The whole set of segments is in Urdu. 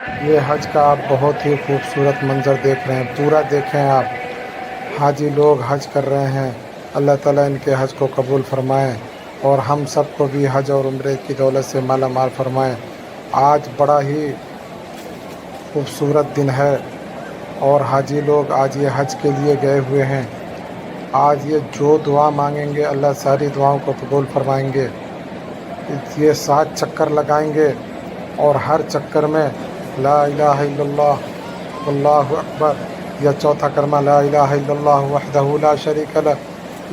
یہ حج کا آپ بہت ہی خوبصورت منظر دیکھ رہے ہیں، پورا دیکھیں آپ۔ حاجی لوگ حج کر رہے ہیں، اللہ تعالیٰ ان کے حج کو قبول فرمائیں اور ہم سب کو بھی حج اور عمرے کی دولت سے مالا مال فرمائیں۔ آج بڑا ہی خوبصورت دن ہے اور حاجی لوگ آج یہ حج کے لیے گئے ہوئے ہیں۔ آج یہ جو دعا مانگیں گے اللہ ساری دعاؤں کو قبول فرمائیں گے۔ یہ 7 چکر لگائیں گے اور ہر چکر میں لا الہ الا اللہ واللہ اکبر یا چوتھا کلمہ لا الہ الا اللہ وحدہ لا شریک لہ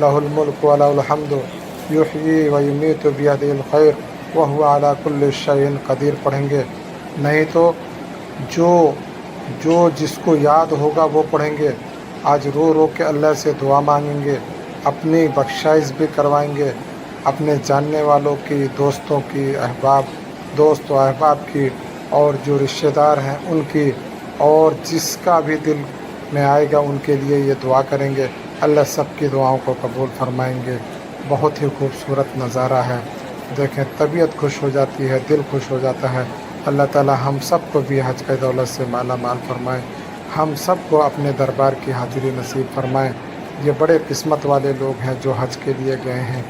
لہ الملک و لہ الحمد یحیی و یمیت بیدہ الخیر وہو علی کل شیء قدیر پڑھیں گے۔ نہیں تو جو جس کو یاد ہوگا وہ پڑھیں گے۔ آج رو رو کے اللہ سے دعا مانگیں گے، اپنی بخشائش بھی کروائیں گے، اپنے جاننے والوں کی، دوستوں کی، دوست و احباب کی اور جو رشتہ دار ہیں ان کی، اور جس کا بھی دل میں آئے گا ان کے لیے یہ دعا کریں گے۔ اللہ سب کی دعاؤں کو قبول فرمائیں گے۔ بہت ہی خوبصورت نظارہ ہے، دیکھیں طبیعت خوش ہو جاتی ہے، دل خوش ہو جاتا ہے۔ اللہ تعالی ہم سب کو بھی حج کی دولت سے مالا مال فرمائے، ہم سب کو اپنے دربار کی حاضری نصیب فرمائے۔ یہ بڑے قسمت والے لوگ ہیں جو حج کے لیے گئے ہیں،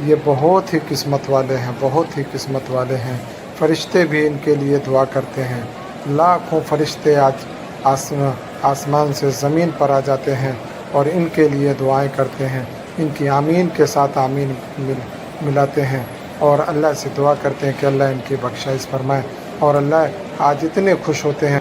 یہ بہت ہی قسمت والے ہیں، بہت ہی قسمت والے ہیں۔ فرشتے بھی ان کے لیے دعا کرتے ہیں، لاکھوں فرشتے آج آسمان سے زمین پر آ جاتے ہیں اور ان کے لیے دعائیں کرتے ہیں، ان کی آمین کے ساتھ آمین ملاتے ہیں اور اللہ سے دعا کرتے ہیں کہ اللہ ان کی بخشائش فرمائے۔ اور اللہ آج اتنے خوش ہوتے ہیں